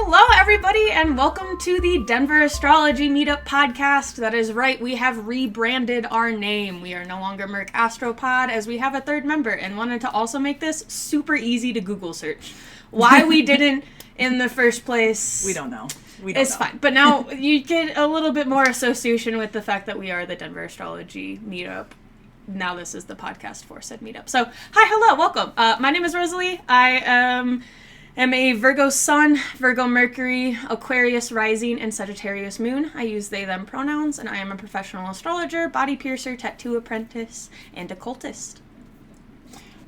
hello everybody, and welcome to the Denver Astrology Meetup podcast. That is right, we have rebranded our name. We are no longer Merc Astropod, as we have a third member, and wanted to also make this super easy to Google search. Why we didn't in the first place, we don't know. It's fine. But now you get a little bit more association with the fact that we are the Denver Astrology Meetup. Now this is the podcast for said meetup. So, hi, hello, welcome. My name is Rosalie. I am a Virgo Sun, Virgo Mercury, Aquarius Rising, and Sagittarius Moon. I use they, them pronouns, and I am a professional astrologer, body piercer, tattoo apprentice, and occultist.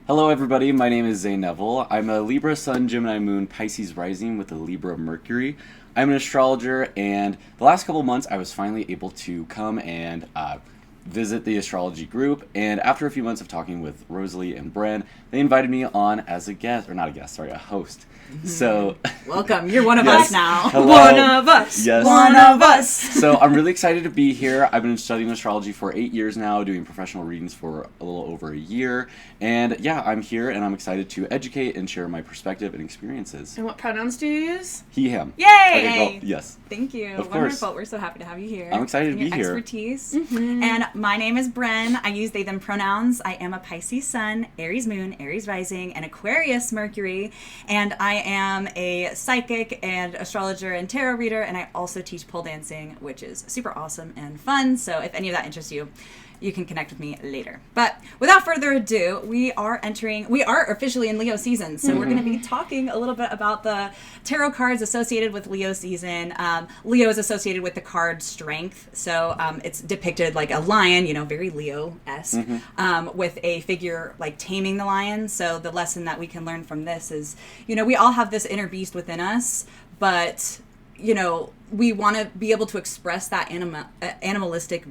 Hello everybody, my name is Zane. I'm a Libra Sun, Gemini Moon, Pisces Rising with a Libra Mercury. I'm an astrologer, and the last couple months I was finally able to come and visit the astrology group, and after a few months of talking with Rosalie and Bren, they invited me on as a guest, or not a guest, sorry, a host. So welcome, you're one of us now. Hello. One of us. Yes. One of us. So I'm really excited to be here. I've been studying astrology for 8 years now, doing professional readings for a little over a year. And yeah, I'm here and I'm excited to educate and share my perspective and experiences. And what pronouns do you use? He, him. Yay! Okay, well, yes. Thank you. Of Wonderful. course. We're so happy to have you here. I'm excited to be here. Expertise. Mm-hmm. And my name is Bren. I use they, them pronouns. I am a Pisces Sun, Aries Moon, Aries Rising, and Aquarius Mercury. And I am a psychic and astrologer and tarot reader, and I also teach pole dancing, which is super awesome and fun. So if any of that interests you, you can connect with me later. But without further ado, we are officially in Leo season. So we're going to be talking a little bit about the tarot cards associated with Leo season. Leo is associated with the card Strength. So it's depicted like a lion, very Leo-esque, with a figure like taming the lion. So the lesson that we can learn from this is, we all have this inner beast within us, but, we want to be able to express that animalistic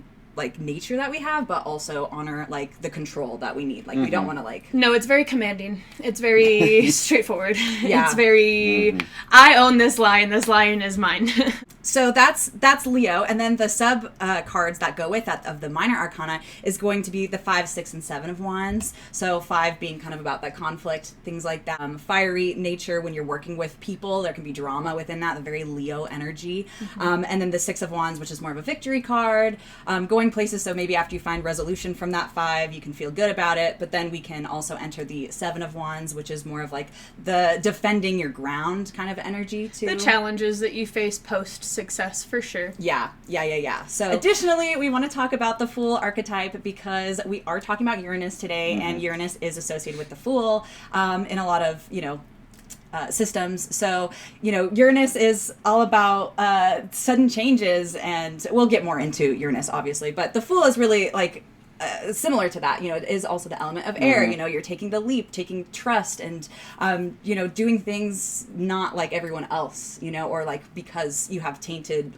nature that we have, but also honor the control that we need. We don't want to No, it's very commanding. It's very straightforward. Yeah. It's very I own this lion is mine. So that's Leo, and then the sub cards that go with that of the minor arcana is going to be the 5, 6, and 7 of wands. So 5 being kind of about the conflict, things like that. Fiery nature when you're working with people, there can be drama within that, the very Leo energy. And then the 6 of wands, which is more of a victory card, going places. So maybe after you find resolution from that 5, you can feel good about it. But then we can also enter the 7 of wands, which is more of the defending your ground kind of energy too. The challenges that you face post success, for sure. Yeah. So additionally, we want to talk about the Fool archetype because we are talking about Uranus today, and Uranus is associated with the Fool in a lot of, systems. So, Uranus is all about sudden changes, and we'll get more into Uranus, obviously, but the Fool is really similar to that. It is also the element of air. You're taking the leap, taking trust, and doing things not like everyone else, or because you have tainted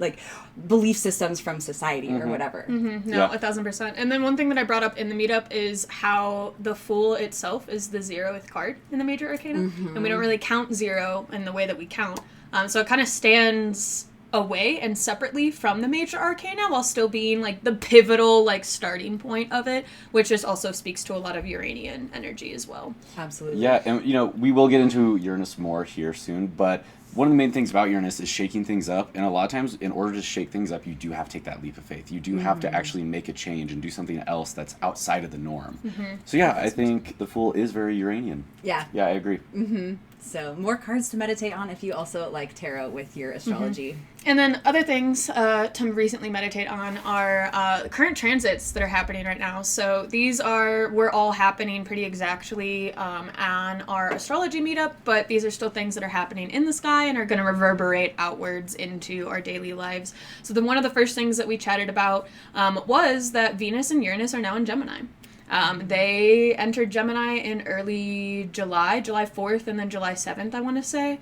belief systems from society or whatever. No, 1,000%. And then one thing that I brought up in the meetup is how the Fool itself is the 0th card in the major arcana, and we don't really count 0 in the way that we count. So it kind of stands away and separately from the major arcana while still being the pivotal starting point of it, which just also speaks to a lot of Uranian energy as well. Absolutely. Yeah, and we will get into Uranus more here soon, but one of the main things about Uranus is shaking things up, and a lot of times in order to shake things up, you do have to take that leap of faith. You do have to actually make a change and do something else that's outside of the norm. So yeah, I think the Fool is very Uranian. Yeah, I agree. So more cards to meditate on if you also like tarot with your astrology. And then other things to recently meditate on are current transits that are happening right now. So we're all happening pretty exactly on our astrology meetup, but these are still things that are happening in the sky and are going to reverberate outwards into our daily lives. So then one of the first things that we chatted about was that Venus and Uranus are now in Gemini. They entered Gemini in early July 4th, and then July 7th, I want to say,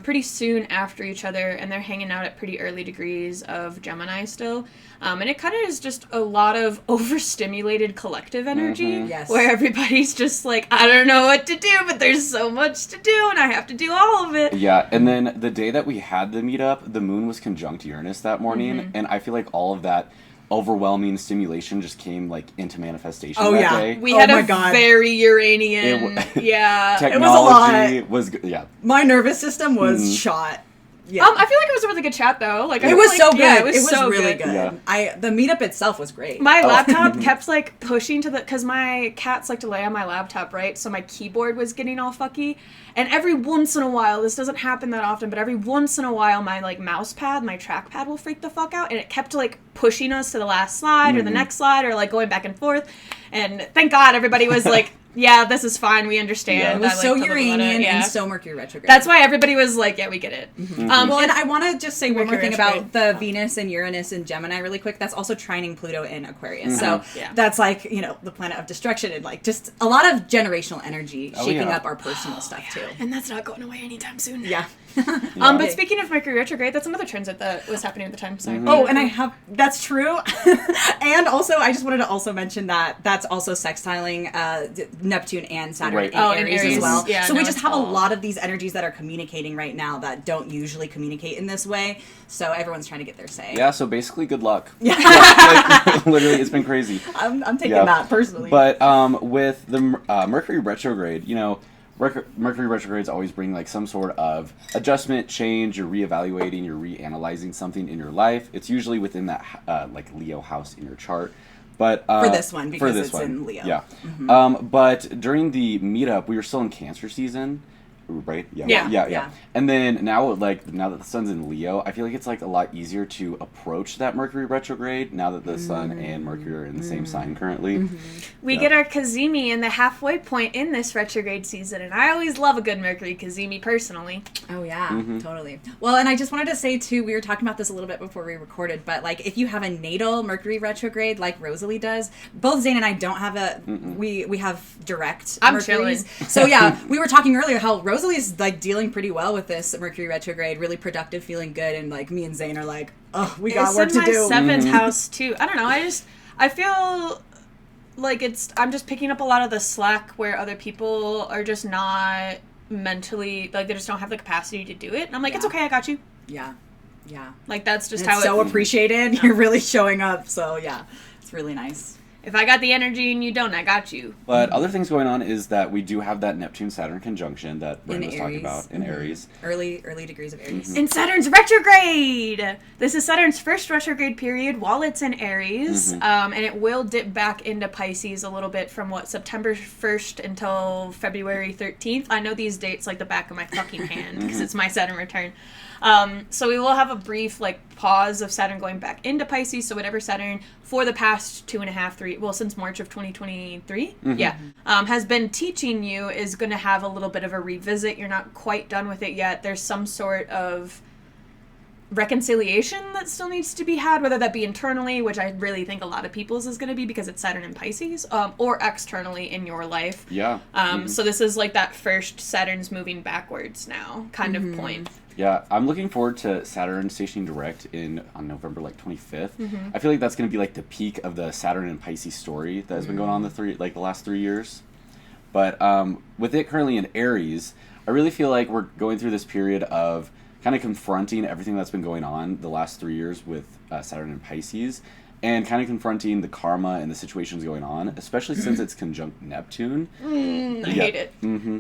pretty soon after each other, and they're hanging out at pretty early degrees of Gemini still. And it kind of is just a lot of overstimulated collective energy, where everybody's just I don't know what to do, but there's so much to do, and I have to do all of it. Yeah, and then the day that we had the meetup, the moon was conjunct Uranus that morning, and I feel like all of that overwhelming stimulation just came into manifestation that day. We had a very Uranian, technology it was a lot. was My nervous system was shot. Yeah. I feel like it was a really good chat though. Like it was so good. Yeah, it was so really good. Yeah. The meetup itself was great. My laptop kept like pushing to because my cats like to lay on my laptop, right? So my keyboard was getting all fucky. And every once in a while, this doesn't happen that often, but every once in a while, my like mouse pad, my trackpad will freak the fuck out, and it kept like pushing us to the last slide or the next slide or like going back and forth. And thank God everybody was like, yeah, this is fine. We understand. Yeah, it was so Uranian yeah. and so Mercury retrograde. That's why everybody was like, yeah, we get it. Well, and I want to just say one more thing retrograde. about the Venus and Uranus and Gemini really quick. That's also trining Pluto in Aquarius. So Yeah. that's like, the planet of destruction and like just a lot of generational energy shaking yeah. up our personal stuff too. And that's not going away anytime soon. Yeah. But speaking of Mercury retrograde, that's another transit that was happening at the time. Sorry. Oh, and that's true. And also, I just wanted to also mention that that's also sextiling Neptune and Saturn Right. in in Aries as Aries. well. Yeah, so no, we just it's have a all- lot of these energies that are communicating right now that don't usually communicate in this way. So everyone's trying to get their say. Yeah, so basically, good luck. Yeah. Like, literally, it's been crazy. I'm taking Yeah. that personally. But with the Mercury retrograde, Mercury retrogrades always bring like some sort of adjustment, change. You're reevaluating, you're reanalyzing something in your life. It's usually within that like Leo house in your chart. But for this one, because it's in Leo. Yeah. But during the meetup, we were still in Cancer season. Right? Yeah. And then now that the sun's in Leo, I feel like it's like a lot easier to approach that Mercury retrograde now that the sun and Mercury are in the same sign currently. We get our Kazemi in the halfway point in this retrograde season, and I always love a good Mercury Kazemi personally. Oh yeah, totally. Well, and I just wanted to say too, we were talking about this a little bit before we recorded, but like if you have a natal Mercury retrograde like Rosalie does, both Zane and I don't have we have direct I'm Mercuries. chilling. So yeah, we were talking earlier how Rosalie's like dealing pretty well with this Mercury retrograde, really productive, feeling good, and like me and Zane are like, oh, we got work to do. It's in my 7th house too. I don't know. I feel like I'm just picking up a lot of the slack where other people are just not mentally, like they just don't have the capacity to do it. And I'm like, it's okay, I got you. Yeah. Like that's just And how it's so appreciated. You're really showing up. So yeah, it's really nice. If I got the energy and you don't, I got you. But other things going on is that we do have that Neptune-Saturn conjunction that Bren was talking about in Aries. Early degrees of Aries. In Saturn's retrograde! This is Saturn's first retrograde period while it's in Aries, and it will dip back into Pisces a little bit from, September 1st until February 13th. I know these dates like the back of my fucking hand, because it's my Saturn return. So we will have a brief, pause of Saturn going back into Pisces, so whatever Saturn, for the past 2.5, since March of 2023, has been teaching you is going to have a little bit of a revisit. You're not quite done with it yet. There's some sort of reconciliation that still needs to be had, whether that be internally, which I really think a lot of people's is going to be because it's Saturn and Pisces, or externally in your life. Yeah. So this is like that first Saturn's moving backwards now kind of point. Yeah, I'm looking forward to Saturn stationing direct on November 25th. I feel like that's going to be like the peak of the Saturn and Pisces story that has been going on the last 3 years. But with it currently in Aries, I really feel like we're going through this period of kind of confronting everything that's been going on the last 3 years with Saturn and Pisces, and kind of confronting the karma and the situations going on, especially since it's conjunct Neptune. I hate it.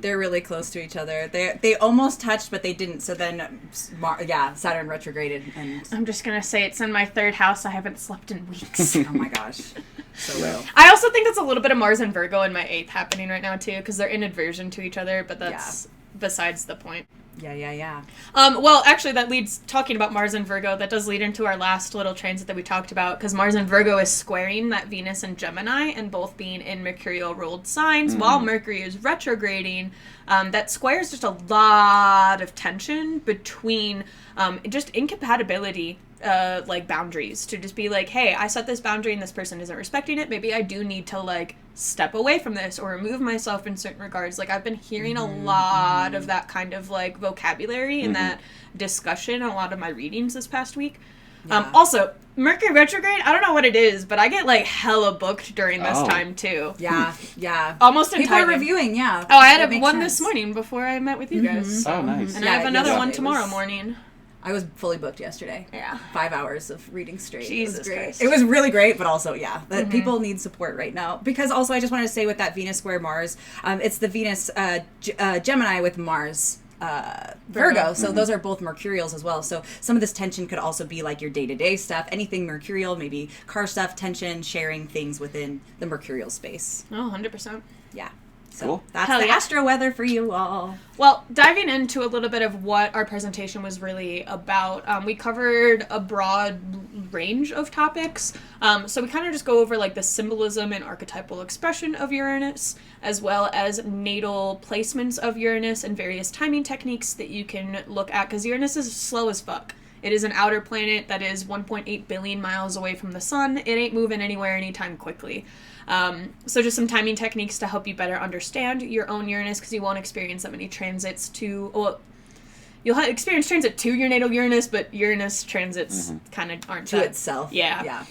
They're really close to each other. They almost touched, but they didn't. So then, Saturn retrograded, and I'm just going to say it's in my 3rd house. I haven't slept in weeks. oh my gosh, so real. I also think that's a little bit of Mars and Virgo in my 8th happening right now, too, because they're in adversion to each other, but that's besides the point. Yeah. Well, actually, that leads, talking about Mars and Virgo, that does lead into our last little transit that we talked about, because Mars and Virgo is squaring that Venus and Gemini, and both being in mercurial-ruled signs, while Mercury is retrograding. That squares just a lot of tension between just incompatibility, boundaries, to just be like, hey, I set this boundary and this person isn't respecting it. Maybe I do need to, step away from this or remove myself in certain regards. I've been hearing a lot of that kind of, vocabulary and that discussion in a lot of my readings this past week. Yeah. Also, Mercury retrograde, I don't know what it is, but I get, hella booked during this time, too. Yeah. Almost in People are timing. reviewing, yeah. Oh, I had It one makes this sense. morning before I met with you guys. Oh, nice. And I have another one it tomorrow was- morning. I was fully booked yesterday. Yeah. 5 hours of reading straight. Jesus it was great. Christ. It was really great, but also, that people need support right now. Because also, I just wanted to say with that Venus square Mars, it's the Venus Gemini with Mars Virgo. So those are both mercurials as well. So some of this tension could also be like your day-to-day stuff, anything mercurial, maybe car stuff, tension, sharing things within the mercurial space. Oh, 100%. Yeah. So Cool. that's Hell the yeah. astro weather for you all. Well, diving into a little bit of what our presentation was really about, we covered a broad range of topics. So we kind of just go over like the symbolism and archetypal expression of Uranus, as well as natal placements of Uranus and various timing techniques that you can look at, because Uranus is slow as fuck. It is an outer planet that is 1.8 billion miles away from the sun. It ain't moving anywhere anytime quickly. So just some timing techniques to help you better understand your own Uranus, because you won't experience that many transits to, well, you'll experience transit to your natal Uranus, but Uranus transits kind of aren't To that. itself. Yeah.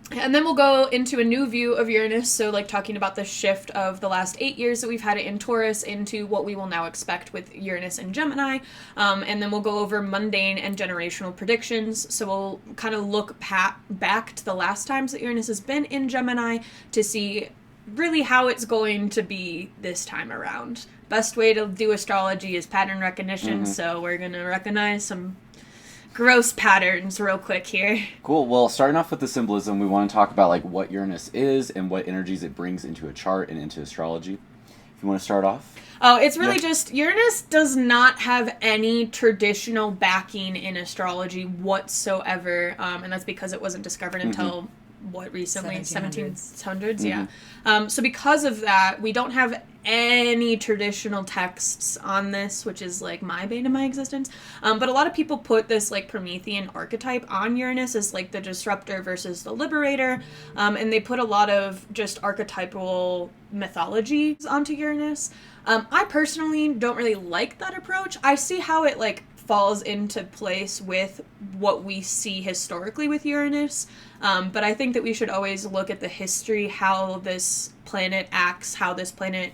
And then we'll go into a new view of Uranus, so like talking about the shift of the last 8 years that we've had it in Taurus into what we will now expect with Uranus and Gemini. And then we'll go over mundane and generational predictions, so we'll kind of look back to the last times that Uranus has been in Gemini to see really how it's going to be this time around. Best way to do astrology is pattern recognition, so we're going to recognize some gross patterns real quick here. Cool. Well, starting off with the symbolism, we want to talk about like what Uranus is and what energies it brings into a chart and into astrology. If you want to start off. Oh, it's really just, Uranus does not have any traditional backing in astrology whatsoever, and that's because it wasn't discovered until, what, recently? 1700s? Yeah. So because of that, we don't have any traditional texts on this, which is like my bane of my existence. But a lot of people put this like Promethean archetype on Uranus as like the disruptor versus the liberator, and they put a lot of just archetypal mythologies onto Uranus. I personally don't really like that approach. I see how it like falls into place with what we see historically with Uranus, but I think that we should always look at the history, how this planet acts, how this planet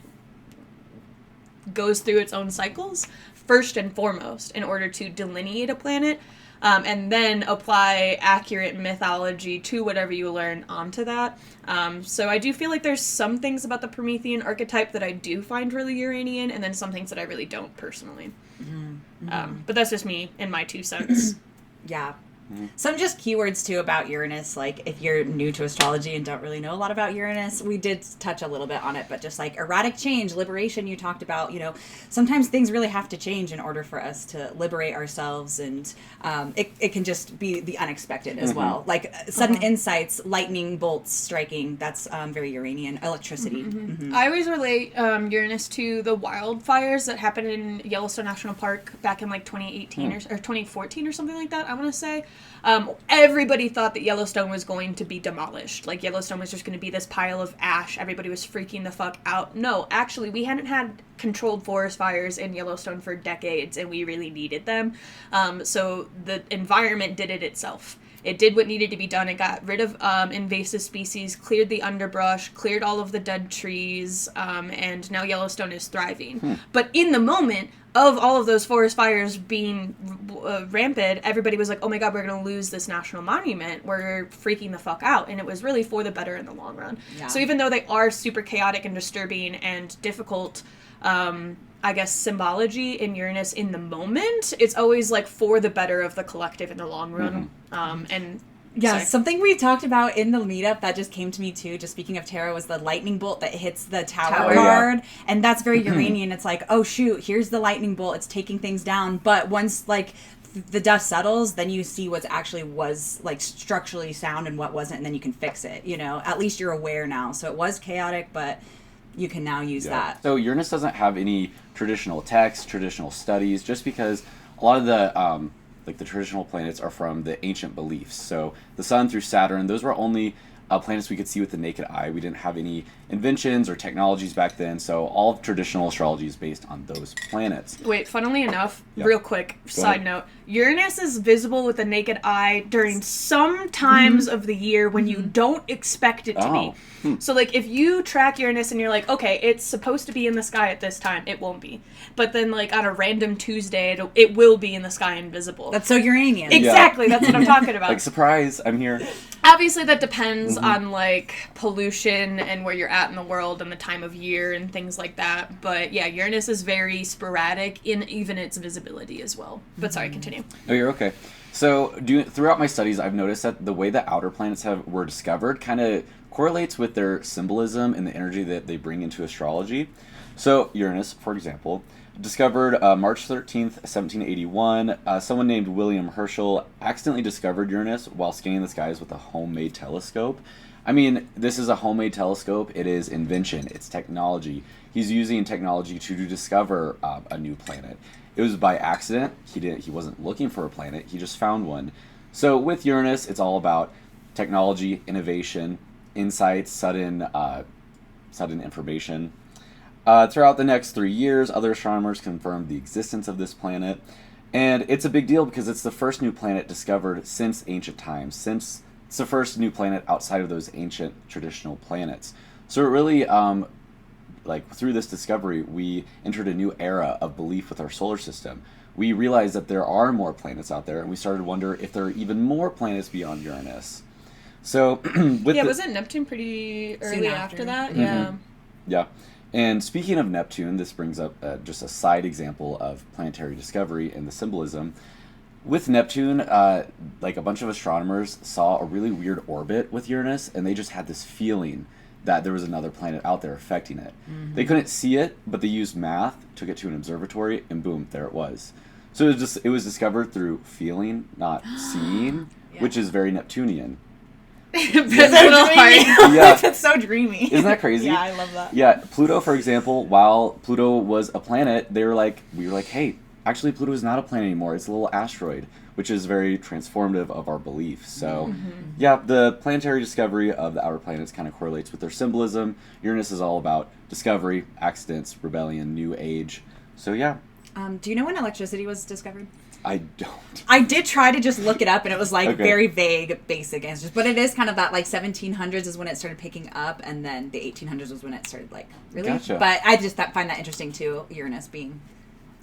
goes through its own cycles, first and foremost, in order to delineate a planet, and then apply accurate mythology to whatever you learn onto that. So I do feel like there's some things about the Promethean archetype that I do find really Uranian, and then some things that I really don't personally. But that's just me and my 2 cents. Yeah. Some just keywords too about Uranus, like if you're new to astrology and don't really know a lot about Uranus, we did touch a little bit on it, but just like erratic change, liberation, you talked about, you know, sometimes things really have to change in order for us to liberate ourselves, and it can just be the unexpected as well. Like sudden insights, lightning bolts striking, that's very Uranian, electricity. I always relate Uranus to the wildfires that happened in Yellowstone National Park back in like 2018 or 2014 or something like that, I want to say. Everybody thought that Yellowstone was going to be demolished. Like, Yellowstone was just going to be this pile of ash. Everybody was freaking the fuck out. No, actually, we hadn't had controlled forest fires in Yellowstone for decades, and we really needed them. So the environment did it itself. It did what needed to be done. It got rid of invasive species, cleared the underbrush, cleared all of the dead trees, and now Yellowstone is thriving. But in the moment of all of those forest fires being rampant, everybody was like, oh my god, we're going to lose this national monument. We're freaking the fuck out. And it was really for the better in the long run. Yeah. So even though they are super chaotic and disturbing and difficult, I guess, symbology in Uranus in the moment, it's always like for the better of the collective in the long run. Something we talked about in the meetup that just came to me too, just speaking of tarot, was the lightning bolt that hits the tower card. Yeah. And that's very Uranian. It's like, oh shoot, here's the lightning bolt, it's taking things down. But once like the dust settles, then you see what actually was like structurally sound and what wasn't, and then you can fix it, you know. At least you're aware now. So it was chaotic, but you can now use that. So Uranus doesn't have any traditional texts, traditional studies, just because a lot of the like the traditional planets are from the ancient beliefs. So the Sun through Saturn, those were only planets we could see with the naked eye. We didn't have any inventions or technologies back then, so all of traditional astrology is based on those planets. Wait, funnily enough, real quick, side note, Uranus is visible with the naked eye during some times of the year when you don't expect it to be. So, like, if you track Uranus and you're like, okay, it's supposed to be in the sky at this time, it won't be. But then, like, on a random Tuesday, it will be in the sky and visible. That's so Uranian. Exactly, that's what I'm talking about. Like, surprise, I'm here. Obviously, that depends on, like, pollution and where you're at at in the world and the time of year and things like that. But yeah, Uranus is very sporadic in even its visibility as well. But sorry, continue. Oh, you're okay. So throughout my studies, I've noticed that the way that outer planets were discovered kind of correlates with their symbolism and the energy that they bring into astrology. So Uranus, for example, discovered March 13th, 1781. Someone named William Herschel accidentally discovered Uranus while scanning the skies with a homemade telescope. I mean, this is a homemade telescope. It is invention. It's technology. He's using technology to discover a new planet. It was by accident. He wasn't looking for a planet. He just found one. So with Uranus, it's all about technology, innovation, insights, sudden information. Throughout the next 3 years, other astronomers confirmed the existence of this planet. And it's a big deal because it's the first new planet discovered since ancient times, since it's the first new planet outside of those ancient traditional planets. So it really, through this discovery, we entered a new era of belief with our solar system. We realized that there are more planets out there, and we started to wonder if there are even more planets beyond Uranus. So, wasn't Neptune pretty early after that? Mm-hmm. Yeah. Yeah. And speaking of Neptune, this brings up just a side example of planetary discovery and the symbolism. With Neptune, a bunch of astronomers saw a really weird orbit with Uranus, and they just had this feeling that there was another planet out there affecting it. Mm-hmm. They couldn't see it, but they used math, took it to an observatory, and boom, there it was. So it was discovered through feeling, not seeing, which is very Neptunian. Yeah. That's so dreamy. Isn't that crazy? Yeah, I love that. Yeah, Pluto, for example, while Pluto was a planet, we were like, hey, actually Pluto is not a planet anymore. It's a little asteroid, which is very transformative of our beliefs. So, yeah, the planetary discovery of the outer planets kind of correlates with their symbolism. Uranus is all about discovery, accidents, rebellion, new age. So, yeah. Do you know when electricity was discovered? I don't. I did try to just look it up, and it was very vague, basic answers. But it is kind of that 1700s is when it started picking up, and then the 1800s was when it started really. Gotcha. But I just find that interesting too. Uranus being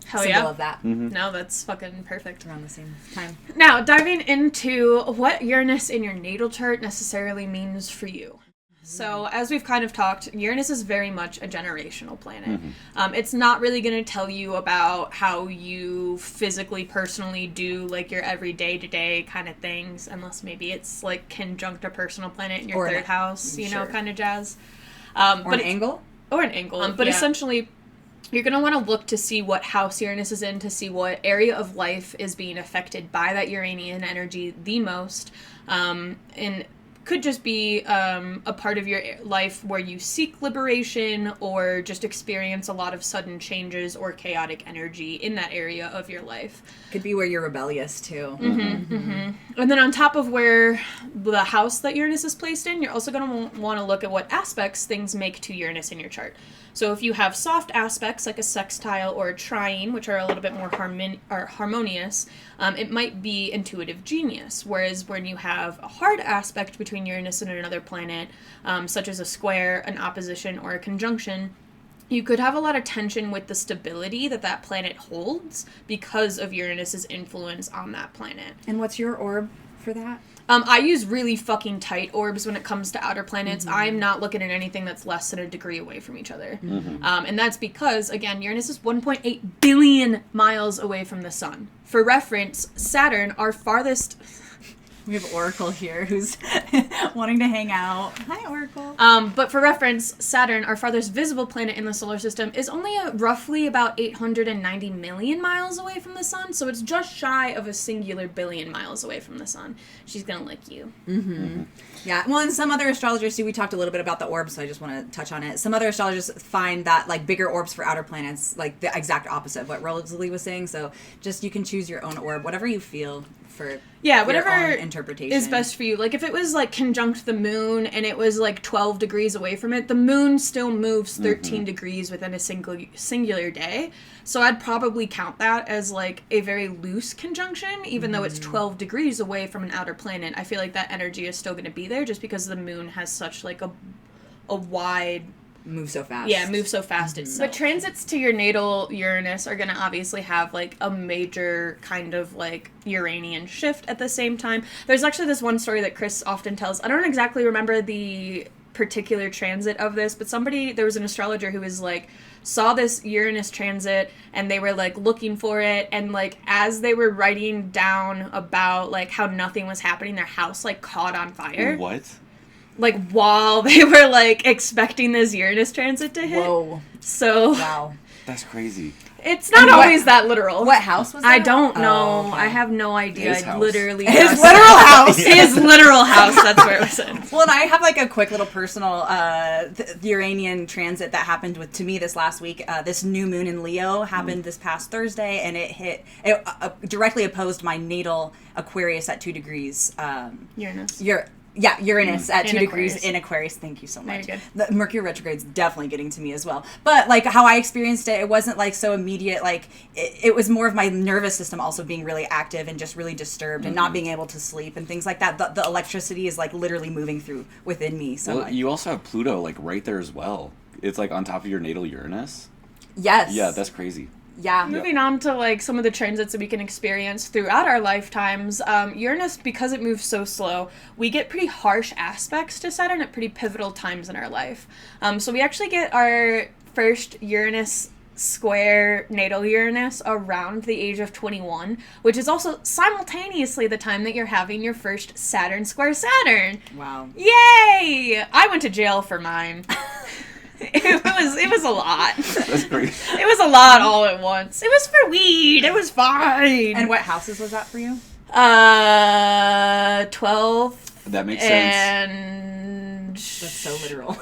symbol of that. Mm-hmm. No, that's fucking perfect. Around the same time. Now, diving into what Uranus in your natal chart necessarily means for you. So, as we've kind of talked, Uranus is very much a generational planet. Mm-hmm. It's not really going to tell you about how you physically, personally do, your everyday to-day kind of things, unless maybe it's, conjunct a personal planet in your third house, kind of jazz. Or an angle? Or an angle. But essentially, you're going to want to look to see what house Uranus is in, to see what area of life is being affected by that Uranian energy the most, and could just be a part of your life where you seek liberation or just experience a lot of sudden changes or chaotic energy in that area of your life. Could be where you're rebellious too. Mm-hmm, mm-hmm. And then on top of where the house that Uranus is placed in, you're also going to want to look at what aspects things make to Uranus in your chart. So if you have soft aspects like a sextile or a trine, which are a little bit more harmonious, it might be intuitive genius. Whereas when you have a hard aspect between Uranus and another planet, such as a square, an opposition, or a conjunction, you could have a lot of tension with the stability that planet holds because of Uranus's influence on that planet. And what's your orb for that? I use really fucking tight orbs when it comes to outer planets. Mm-hmm. I'm not looking at anything that's less than a degree away from each other. Mm-hmm. And that's because, again, Uranus is 1.8 billion miles away from the sun. For reference, Saturn, our farthest... We have Oracle here who's wanting to hang out. Hi, Oracle. But for reference, Saturn, our farthest visible planet in the solar system, is only roughly about 890 million miles away from the sun, so it's just shy of a singular billion miles away from the sun. She's gonna lick you. Mm-hmm. Mm-hmm. Yeah, well, and some other astrologers, we talked a little bit about the orbs, so I just want to touch on it. Some other astrologers find that, bigger orbs for outer planets, the exact opposite of what Rosalie was saying, so just you can choose your own orb, whatever you feel for whatever your own interpretation is best for you. If it was conjunct the moon and it was 12 degrees away from it, the moon still moves 13 degrees within a singular day. So I'd probably count that as a very loose conjunction, even though it's 12 degrees away from an outer planet. I feel like that energy is still going to be there just because the moon has such a wide move so fast. Yeah, move so fast itself. But transits to your natal Uranus are going to obviously have a major kind of Uranian shift at the same time. There's actually this one story that Chris often tells. I don't exactly remember the particular transit of this, but there was an astrologer who was like, saw this Uranus transit, and they were like looking for it, and like as they were writing down about like how nothing was happening, their house like caught on fire. What? Like while they were like expecting this Uranus transit to hit. Whoa. So Wow. That's crazy. it's not always that literal. What house was that? I don't know. Oh, okay. I have no idea. His I house. literally His just- literal house. His literal house. That's where it was in. Well, and I have like a quick little personal Uranian transit that happened to me this last week. This new moon in Leo happened this past Thursday, and it directly opposed my natal Aquarius at 2 degrees. Uranus. Uranus at 2 In degrees Aquarius. in Aquarius. Thank you so much. Very The Mercury retrograde's definitely getting to me as well. But like how I experienced it, it wasn't like so immediate. Like it was more of my nervous system also being really active and just really disturbed and not being able to sleep and things like that. The electricity is like literally moving through within me. So Well, like, you also have Pluto like right there as well. It's like on top of your natal Uranus. yes. Yeah, that's crazy. yeah. Moving on to like some of the transits that we can experience throughout our lifetimes, Uranus, because it moves so slow, we get pretty harsh aspects to Saturn at pretty pivotal times in our life. So we actually get our first Uranus square natal Uranus around the age of 21, which is also simultaneously the time that you're having your first Saturn square Saturn. Wow. Yay! I went to jail for mine. It was a lot. That's great. It was a lot all at once. It was for weed. It was fine. And what houses was that for you? 12th That makes sense. and That's so literal.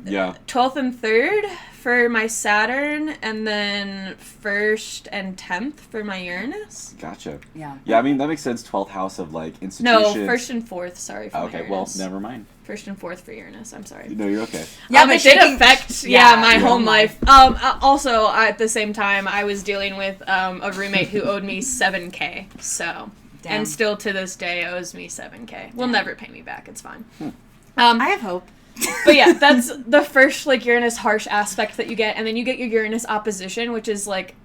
Yeah. 12th and 3rd for my Saturn, and then 1st and 10th for my Uranus. Gotcha. Yeah. Yeah, I mean, that makes sense. 12th house of like No, institutions. 1st and 4th. Sorry for my Okay, well, Uranus. never mind. 1st and 4th for Uranus. I'm sorry. No, you're okay. Yeah, It but did shaking- affect, yeah, my yeah. home life. Also, at the same time, I was dealing with a roommate who owed me $7K. So, Damn. and still to this day owes me $7K. Will Damn. never pay me back. It's fine. I have hope. But yeah, that's the first like Uranus harsh aspect that you get, and then you get your Uranus opposition, which is like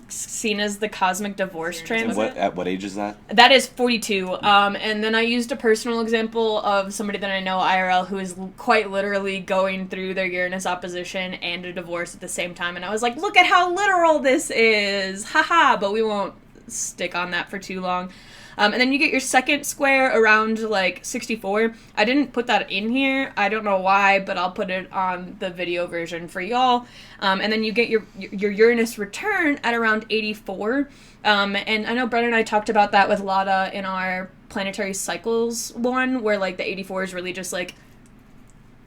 seen as the cosmic divorce And transit. at what age is that? That is 42. And then I used a personal example of somebody that I know IRL who is quite literally going through their Uranus opposition and a divorce at the same time. And I was like, look at how literal this is. Haha. But we won't stick on that for too long. And then you get your second square around like 64. I didn't put that in here. I don't know why, but I'll put it on the video version for y'all. And then you get your Uranus return at around 84. And I know Bren and I talked about that with Lada in our Planetary Cycles one, where like the 84 is really just like,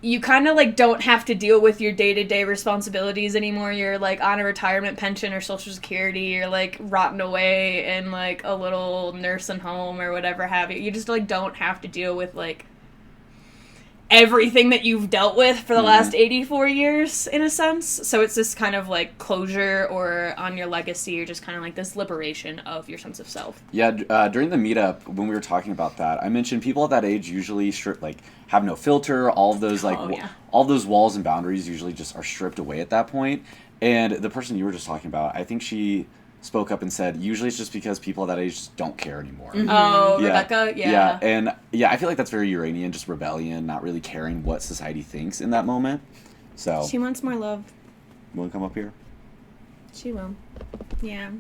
you kind of like don't have to deal with your day-to-day responsibilities anymore. You're like on a retirement pension or social security. You're like rotting away in like a little nursing home or whatever have you. You just like don't have to deal with like everything that you've dealt with for the last 84 years in a sense. So it's this kind of like closure, or on your legacy, or just kind of like this liberation of your sense of self. Yeah, during the meetup, when we were talking about that, I mentioned people at that age usually have no filter. All of those all those walls and boundaries usually just are stripped away at that point. And the person you were just talking about, I think she spoke up and said, usually it's just because people at that age just don't care anymore. Oh, Yeah. Rebecca? Yeah, and I feel like that's very Uranian, just rebellion, not really caring what society thinks in that moment. So, She wants more love. you want to come up here? She will. Yeah.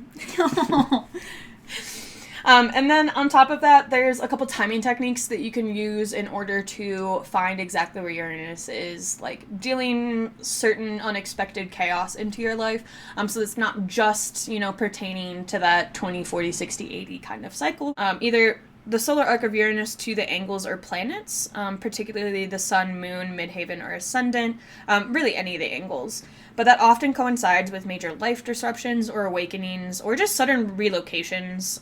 And then on top of that, there's a couple timing techniques that you can use in order to find exactly where Uranus is, like dealing certain unexpected chaos into your life. So it's not just, pertaining to that 20, 40, 60, 80 kind of cycle. Either the solar arc of Uranus to the angles or planets, particularly the sun, moon, midheaven, or ascendant, really any of the angles. But that often coincides with major life disruptions or awakenings or just sudden relocations.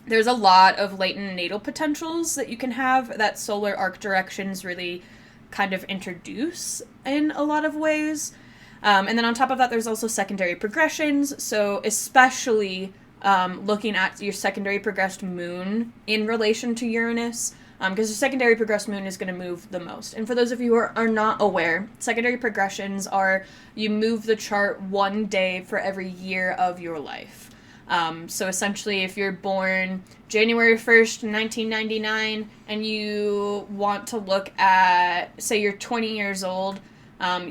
There's a lot of latent natal potentials that you can have that solar arc directions really kind of introduce in a lot of ways. And then on top of that, there's also secondary progressions. So especially looking at your secondary progressed moon in relation to Uranus, because the secondary progressed moon is going to move the most. And for those of you who are not aware, secondary progressions are you move the chart one day for every year of your life. So essentially, if you're born January 1st, 1999, and you want to look at, say you're 20 years old,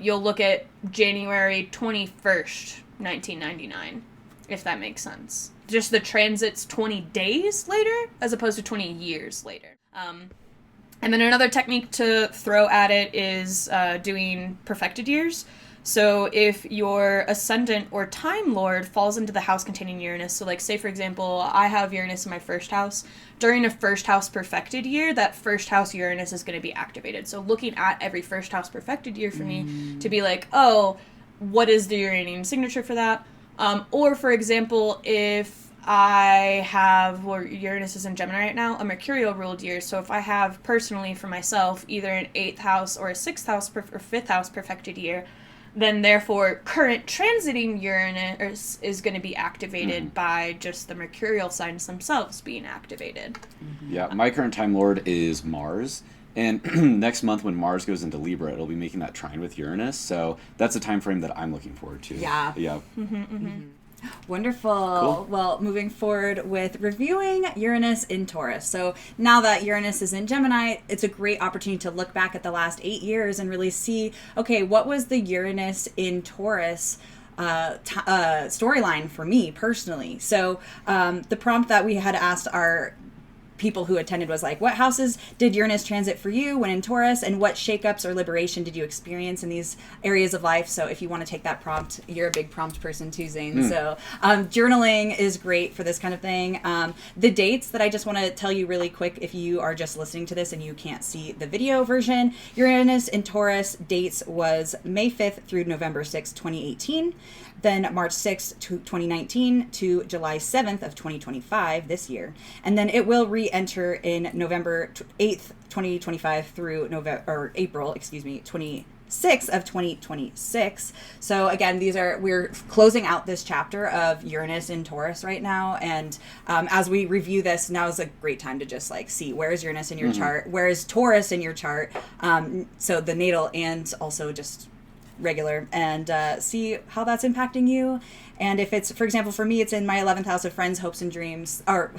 you'll look at January 21st, 1999, if that makes sense. Just the transit's 20 days later, as opposed to 20 years later. And then another technique to throw at it is doing perfected years. So if your ascendant or time lord falls into the house containing Uranus, so like say for example, I have Uranus in my first house, during a first house perfected year, that first house Uranus is going to be activated. So looking at every first house perfected year for me to be like, oh, what is the Uranian signature for that? Or for example, if I have, well, Uranus is in Gemini right now, a mercurial ruled year. So if I have personally for myself either an 8th house or a 6th house or 5th house perfected year, then therefore current transiting Uranus is going to be activated by just the mercurial signs themselves being activated. Yeah, my current Time Lord is Mars. And next month when Mars goes into Libra, it'll be making that trine with Uranus. So that's a time frame that I'm looking forward to. Yeah. Yeah. Wonderful. Cool. Well, moving forward with reviewing Uranus in Taurus. So now that Uranus is in Gemini, it's a great opportunity to look back at the last 8 years and really see, okay, what was the Uranus in Taurus storyline for me personally? So the prompt that we had asked our people who attended was like, what houses did Uranus transit for you when in Taurus, and what shakeups or liberation did you experience in these areas of life? So if you want to take that prompt, you're a big prompt person too, Zane. So journaling is great for this kind of thing. The dates that I just want to tell you really quick, if you are just listening to this and you can't see the video version, Uranus in Taurus dates was May 5th through November 6th, 2018. Then March 6th, 2019 to July 7th of 2025 this year. And then it will re-enter in November 8th, 2025 through April 26th of 2026. So again, we're closing out this chapter of Uranus in Taurus right now. And as we review this, now is a great time to just like see where is Uranus in your chart, where is Taurus in your chart. So the natal and also just regular, and see how that's impacting you. And if it's, for example, for me, it's in my 11th house of friends, hopes, and dreams, or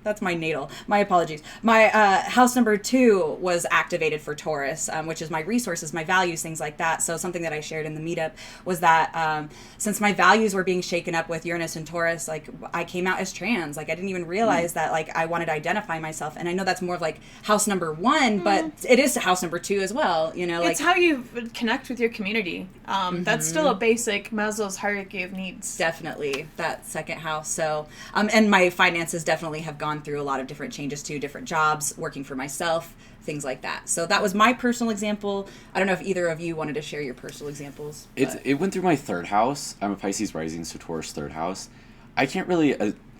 that's my natal. My apologies. My house number 2 was activated for Taurus, which is my resources, my values, things like that. So something that I shared in the meetup was that since my values were being shaken up with Uranus and Taurus, like I came out as trans. Like I didn't even realize that like I wanted to identify myself. And I know that's more of like house number 1, but it is house number 2 as well. You know, like it's how you connect with your community. That's still a basic Maslow's hierarchy of needs. Definitely that second house. So and my finances definitely have gone through a lot of different changes too, different jobs, working for myself, things like that. So that was my personal example. I don't know if either of you wanted to share your personal examples. It went through my 3rd house. I'm a Pisces rising, so Taurus 3rd house. I can't really,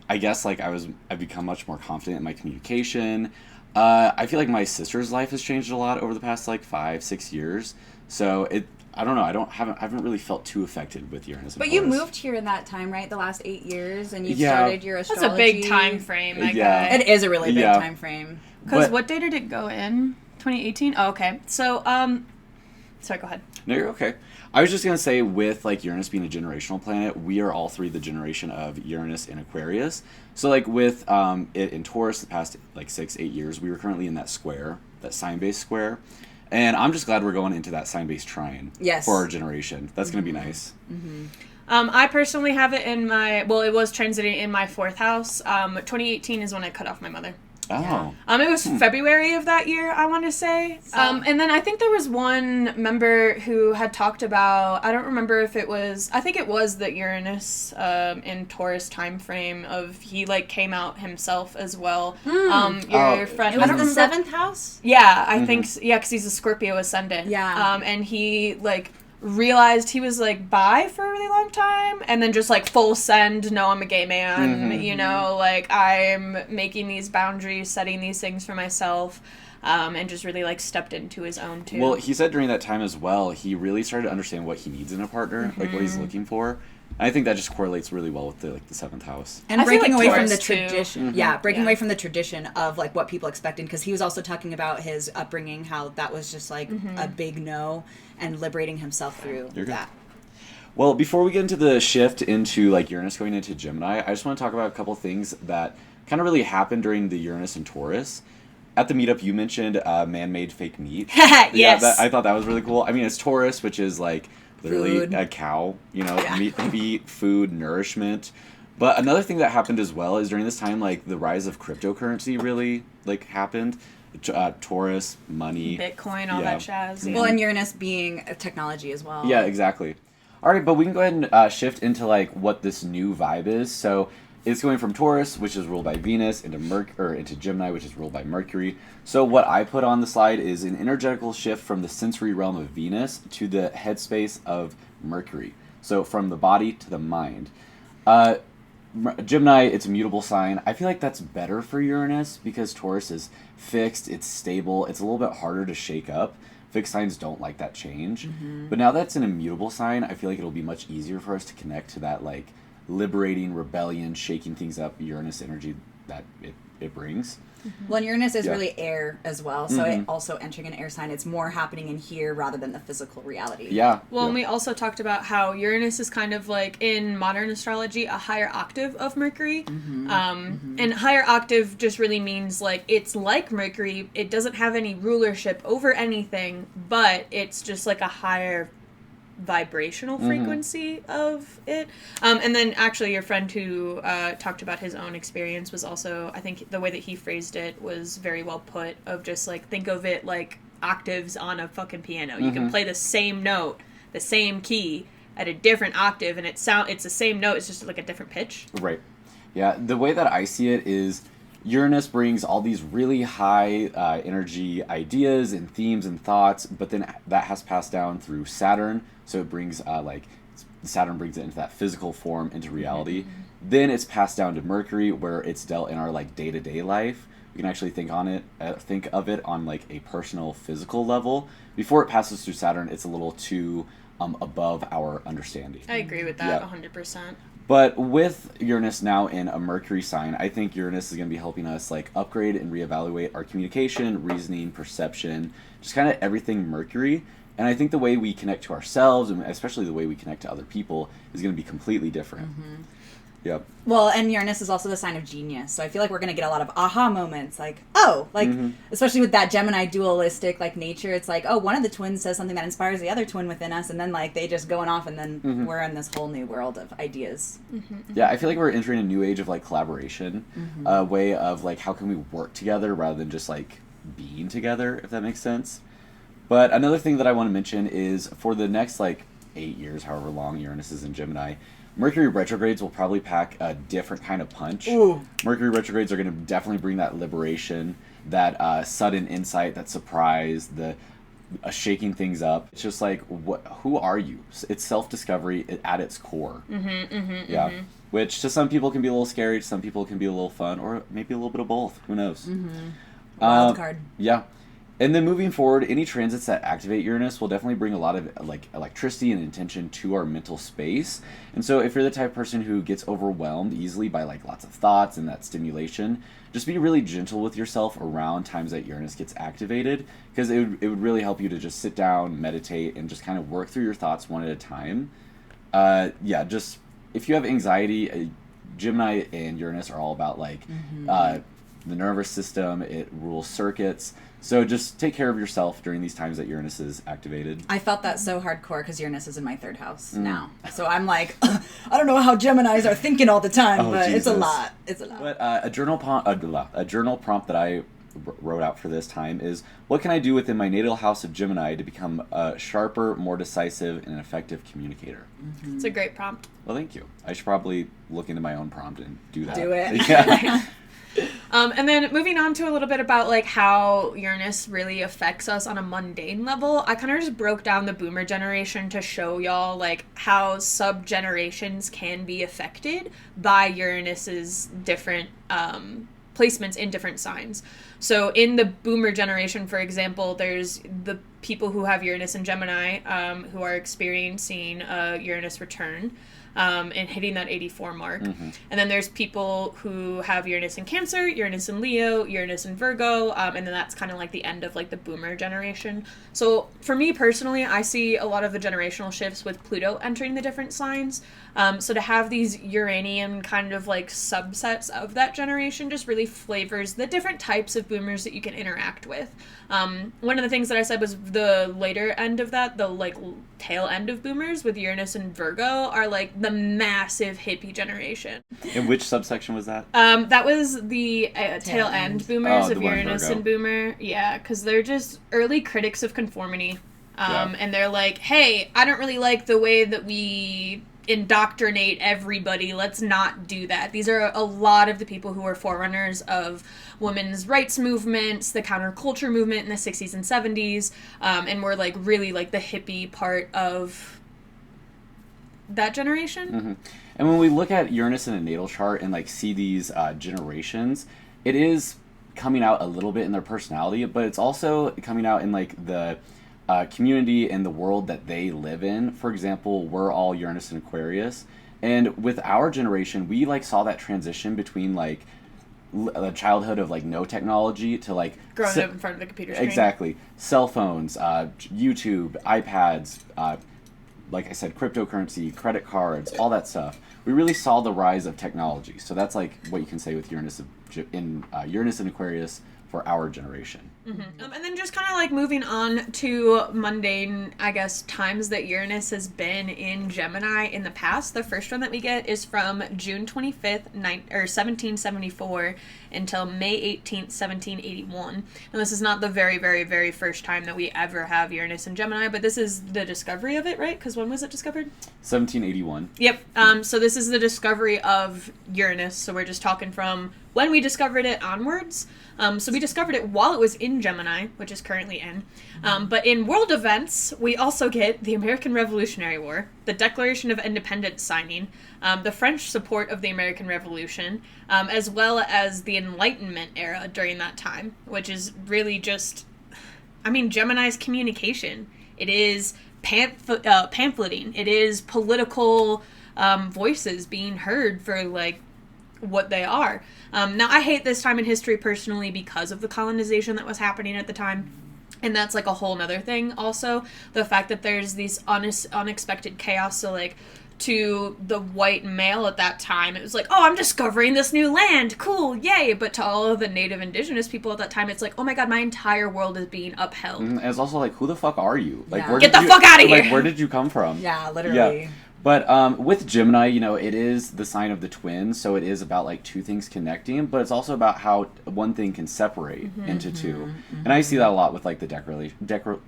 I guess like I've become much more confident in my communication. I feel like my sister's life has changed a lot over the past like 5-6 years. So I don't know. I haven't really felt too affected with Uranus. But you moved here in that time, right? The last 8 years, and you Yeah. started your astrology. That's a big time frame, I Yeah. guess. It is a really big Yeah. time frame. Because But- what day did it go in? 2018? Oh, okay. So, sorry, go ahead. No, you're okay. I was just going to say, with like Uranus being a generational planet, we are all 3 the generation of Uranus in Aquarius. So like with it in Taurus the past like 6-8 years, we were currently in that square, that sign-based square. And I'm just glad we're going into that sign-based trine for our generation. That's going to be nice. I personally have it in my, well, it was transiting in my 4th house. 2018 is when I cut off my mother. Oh. It was February of that year, I want to say. And then I think there was one member who had talked about, I don't remember if it was, I think it was the Uranus in Taurus time frame of he like came out himself as well. Your friend, It I was don't the remember. 7th house? Yeah, I think, yeah, because he's a Scorpio ascendant. Yeah. And he like realized he was like bi for a really long time, and then just like full send, no, I'm a gay man, you know, like I'm making these boundaries, setting these things for myself, and just really like stepped into his own too. Well, he said during that time as well, he really started to understand what he needs in a partner, like what he's looking for. And I think that just correlates really well with the 7th house. And I feel breaking like away from the Taurus, too. tradition. Yeah, breaking away from the tradition of like what people expected, because he was also talking about his upbringing, how that was just like a big no, and liberating himself through You're good. that. Well, before we get into the shift into like Uranus going into Gemini, I just want to talk about a couple things that kind of really happened during the Uranus and Taurus. At the meetup, you mentioned man-made fake meat. Yes. Yeah, I thought that was really cool. I mean, it's Taurus, which is like literally Food. a cow, meat, food, nourishment. But another thing that happened as well is during this time, like the rise of cryptocurrency really like happened. Taurus, money, Bitcoin, all that jazz. Well, and Uranus being a technology as well. Yeah, exactly. All right, but we can go ahead and shift into like what this new vibe is. So it's going from Taurus, which is ruled by Venus, into Gemini, which is ruled by Mercury. So what I put on the slide is an energetical shift from the sensory realm of Venus to the headspace of Mercury. So from the body to the mind. Gemini, it's a mutable sign. I feel like that's better for Uranus because Taurus is fixed, it's stable, it's a little bit harder to shake up. Fixed signs don't like that change. Mm-hmm. But now that's an immutable sign, I feel like it'll be much easier for us to connect to that like liberating, rebellion, shaking things up Uranus energy that it brings. Mm-hmm. Well, and Uranus is really air as well, so it also entering an air sign, it's more happening in here rather than the physical reality. Yeah. Well, and we also talked about how Uranus is kind of like, in modern astrology, a higher octave of Mercury. And higher octave just really means, like, it's like Mercury. It doesn't have any rulership over anything, but it's just like a higher vibrational frequency of it. And then actually your friend who talked about his own experience was also, I think the way that he phrased it was very well put, of just like, think of it like octaves on a fucking piano. You can play the same note, the same key at a different octave, and it's the same note, it's just like a different pitch. Right. Yeah, the way that I see it is Uranus brings all these really high energy ideas and themes and thoughts, but then that has passed down through Saturn. So it brings Saturn brings it into that physical form, into reality. Then it's passed down to Mercury, where it's dealt in our like day-to-day life. We can actually think of it on like a personal, physical level. Before it passes through Saturn, it's a little too above our understanding. I agree with that 100%. But with Uranus now in a Mercury sign, I think Uranus is going to be helping us like upgrade and reevaluate our communication, reasoning, perception, just kind of everything Mercury. And I think the way we connect to ourselves, and especially the way we connect to other people, is going to be completely different. Yep. Well, and Uranus is also the sign of genius, so I feel like we're going to get a lot of aha moments, like, especially with that Gemini dualistic, like, nature, it's like, one of the twins says something that inspires the other twin within us, and then, like, they just going off, and then we're in this whole new world of ideas. Yeah, I feel like we're entering a new age of, like, collaboration, a way of, like, how can we work together rather than just, like, being together, if that makes sense. But another thing that I want to mention is for the next, like, 8 years, however long Uranus is in Gemini, Mercury retrogrades will probably pack a different kind of punch. Ooh. Mercury retrogrades are going to definitely bring that liberation, that sudden insight, that surprise, the shaking things up. It's just like, who are you? It's self-discovery at its core. Which to some people can be a little scary, to some people can be a little fun, or maybe a little bit of both. Who knows? Wild card. Yeah. And then moving forward, any transits that activate Uranus will definitely bring a lot of like electricity and intention to our mental space. And so if you're the type of person who gets overwhelmed easily by like lots of thoughts and that stimulation, just be really gentle with yourself around times that Uranus gets activated, because it would really help you to just sit down, meditate, and just kind of work through your thoughts one at a time. Just if you have anxiety, Gemini and Uranus are all about like the nervous system. It rules circuits. So just take care of yourself during these times that Uranus is activated. I felt that so hardcore because Uranus is in my third house now. So I'm like, I don't know how Geminis are thinking all the time, but Jesus. It's a lot. It's a lot. But a journal prompt that I wrote out for this time is, what can I do within my natal house of Gemini to become a sharper, more decisive, and an effective communicator? It's a great prompt. Well, thank you. I should probably look into my own prompt and do that. Do it. Yeah. And then moving on to a little bit about like how Uranus really affects us on a mundane level, I kind of just broke down the boomer generation to show y'all like how sub-generations can be affected by Uranus's different placements in different signs. So in the boomer generation, for example, there's the people who have Uranus and Gemini who are experiencing Uranus return. And hitting that 84 mark. And then there's people who have Uranus in Cancer, Uranus in Leo, Uranus in Virgo, and then that's kind of like the end of like the boomer generation. So for me personally, I see a lot of the generational shifts with Pluto entering the different signs. So to have these Uranian kind of like subsets of that generation just really flavors the different types of boomers that you can interact with. One of the things that I said was the later end of that, the like tail end of boomers with Uranus and Virgo are like the massive hippie generation. And which subsection was that? That was the tail end boomers of the one Uranus Virgo. and Boomer. Yeah, because they're just early critics of conformity. And they're like, hey, I don't really like the way that we indoctrinate everybody. Let's not do that. These are a lot of the people who are forerunners of women's rights movements, the counterculture movement in the 60s and 70s, and were like really like the hippie part of that generation. And when we look at Uranus in a natal chart and like see these generations, it is coming out a little bit in their personality, but it's also coming out in like the community and the world that they live in. For example, we're all Uranus and Aquarius, and with our generation, we like saw that transition between like a childhood of like no technology to like Growing up in front of the computer screen. Exactly. Cell phones, YouTube, iPads, like I said, cryptocurrency, credit cards, all that stuff. We really saw the rise of technology. So that's like what you can say with Uranus and Aquarius for our generation. And then just kind of like moving on to mundane, I guess, times that Uranus has been in Gemini in the past. The first one that we get is from June 25th, 1774 until May 18th, 1781. And this is not the very, very, very first time that we ever have Uranus in Gemini, but this is the discovery of it, right? Because when was it discovered? 1781. Yep. So this is the discovery of Uranus. So we're just talking from when we discovered it onwards. So we discovered it while it was in Gemini, which is currently in. But in world events, we also get the American Revolutionary War, the Declaration of Independence signing, the French support of the American Revolution, as well as the Enlightenment era during that time, which is really just, I mean, Gemini's communication. It is pamphleting. It is political voices being heard for, like, what they are. Now, I hate this time in history personally because of the colonization that was happening at the time. And that's, like, a whole nother thing also. The fact that there's these unexpected chaos. So, like, to the white male at that time, it was like, oh, I'm discovering this new land. Cool, yay. But to all of the native indigenous people at that time, it's like, oh my god, my entire world is being upheld. And it's also like, who the fuck are you? Like, Yeah. where Get did the fuck outta Like, here! where did you come from? Yeah, literally. Yeah. But with Gemini, you know, it is the sign of the twins, so it is about like two things connecting, but it's also about how one thing can separate into two. And I see that a lot with like the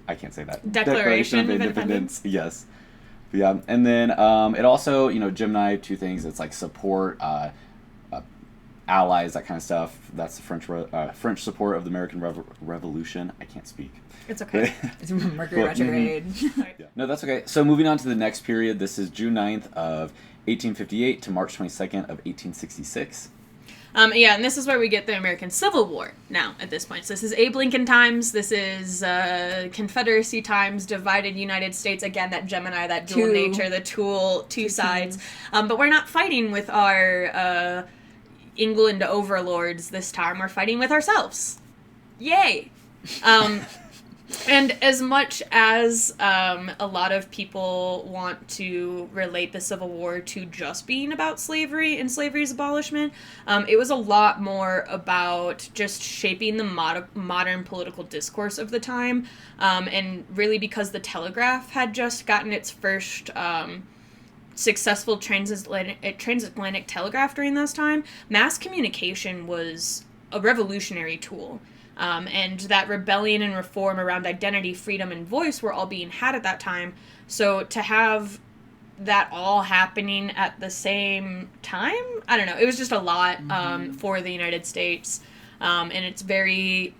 I can't say that. Declaration of Independence. Yes. Yeah. And then it also, you know, Gemini, two things. It's like support, allies, that kind of stuff. That's the French support of the American Revolution. I can't speak. It's okay. It's Mercury retrograde. Yeah. No, that's okay. So moving on to the next period, this is June 9th of 1858 to March 22nd of 1866. Yeah, and this is where we get the American Civil War now at this point. So this is Abe Lincoln times. This is Confederacy times, divided United States. Again, that Gemini, that dual nature, the two sides. But we're not fighting with our England overlords this time. We're fighting with ourselves. Yay! And as much as a lot of people want to relate the Civil War to just being about slavery and slavery's abolishment, it was a lot more about just shaping the modern political discourse of the time. And really because the telegraph had just gotten its first successful transatlantic telegraph during this time, mass communication was a revolutionary tool. And that rebellion and reform around identity, freedom, and voice were all being had at that time. So to have that all happening at the same time, I don't know, it was just a lot for the United States. And it's very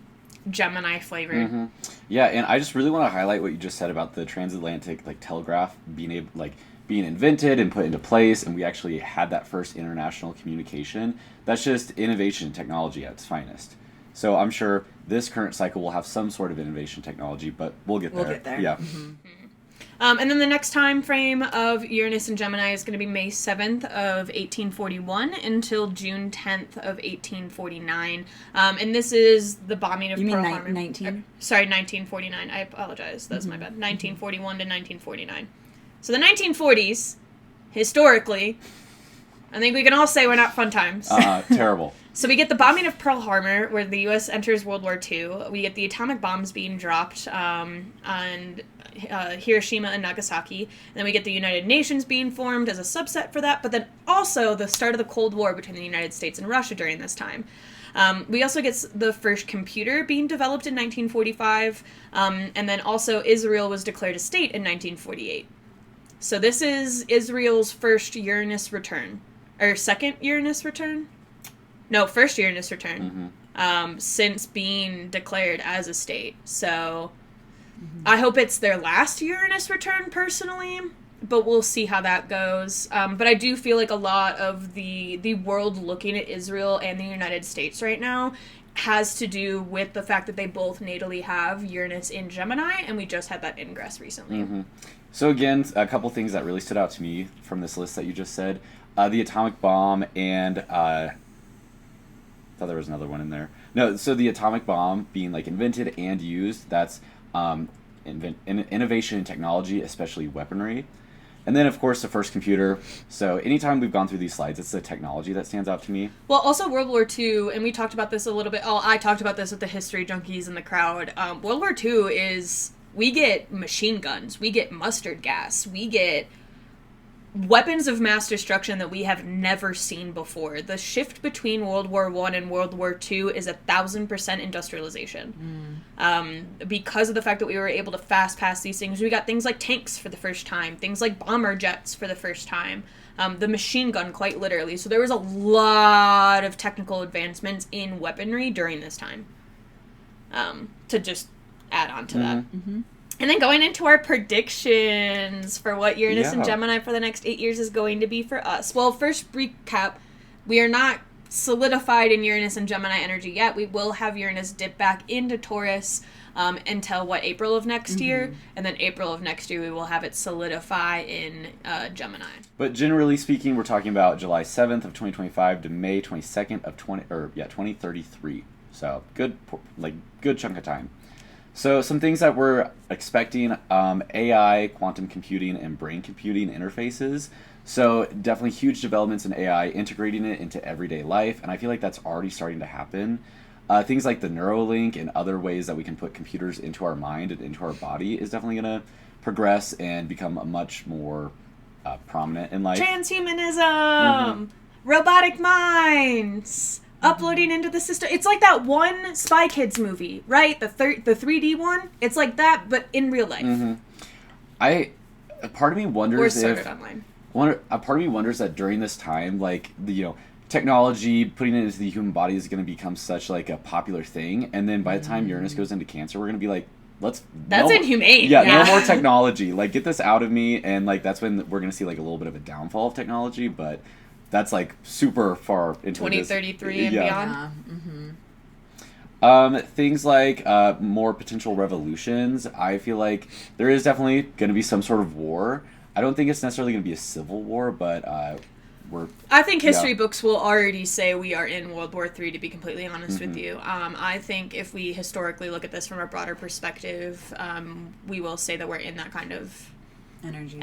Gemini flavored. Yeah, and I just really want to highlight what you just said about the transatlantic like telegraph being invented and put into place, and we actually had that first international communication. That's just innovation and technology at its finest. So I'm sure this current cycle will have some sort of innovation technology, but we'll get there. We'll get there. Yeah. And then the next time frame of Uranus and Gemini is going to be May 7th of 1841 until June 10th of 1849. And this is the bombing of Pearl Harbor. 1949. I apologize. That's my bad. 1941 to 1949. So the 1940s, historically, I think we can all say we're not fun times. Terrible. So we get the bombing of Pearl Harbor, where the U.S. enters World War II. We get the atomic bombs being dropped on Hiroshima and Nagasaki. And then we get the United Nations being formed as a subset for that, but then also the start of the Cold War between the United States and Russia during this time. We also get the first computer being developed in 1945, and then also Israel was declared a state in 1948. So this is Israel's first Uranus return. Or second Uranus return? No, first Uranus return. Since being declared as a state. So I hope it's their last Uranus return personally, but we'll see how that goes. But I do feel like a lot of the world looking at Israel and the United States right now has to do with the fact that they both natally have Uranus in Gemini, and we just had that ingress recently. So again, a couple things that really stood out to me from this list that you just said. The atomic bomb and... I thought there was another one in there. No, so the atomic bomb being like invented and used, that's innovation in technology, especially weaponry. And then, of course, the first computer. So anytime we've gone through these slides, it's the technology that stands out to me. Well, also World War II, and we talked about this a little bit. Oh, I talked about this with the history junkies in the crowd. World War II is, we get machine guns, we get mustard gas, we get weapons of mass destruction that we have never seen before. The shift between World War I and World War II is 1,000% industrialization. Because of the fact that we were able to fast pass these things, we got things like tanks for the first time, things like bomber jets for the first time, the machine gun quite literally. So there was a lot of technical advancements in weaponry during this time. To just add on to that. And then going into our predictions for what Uranus and Gemini for the next 8 years is going to be for us. Well, first recap, we are not solidified in Uranus and Gemini energy yet. We will have Uranus dip back into Taurus until, April of next year? And then April of next year, we will have it solidify in Gemini. But generally speaking, we're talking about July 7th of 2025 to May 22nd of 2033. So good chunk of time. So some things that we're expecting, AI, quantum computing, and brain computing interfaces. So definitely huge developments in AI, integrating it into everyday life, and I feel like that's already starting to happen. Things like the Neuralink and other ways that we can put computers into our mind and into our body is definitely going to progress and become a much more prominent in life. Transhumanism! Robotic minds! Uploading into the system. It's like that one Spy Kids movie, right? The 3D one. It's like that, but in real life. A part of me wonders if online. A part of me wonders that during this time, like technology putting it into the human body is going to become such like a popular thing, and then by the time Uranus goes into Cancer, we're going to be like, that's inhumane. No more technology. Like, get this out of me, and like that's when we're going to see like a little bit of a downfall of technology, but. That's like super far into 2033 and beyond. Things like more potential revolutions. I feel like there is definitely going to be some sort of war. I don't think it's necessarily going to be a civil war, but I think history books will already say we are in World War III, to be completely honest with you. I think if we historically look at this from a broader perspective, we will say that we're in that kind of energy.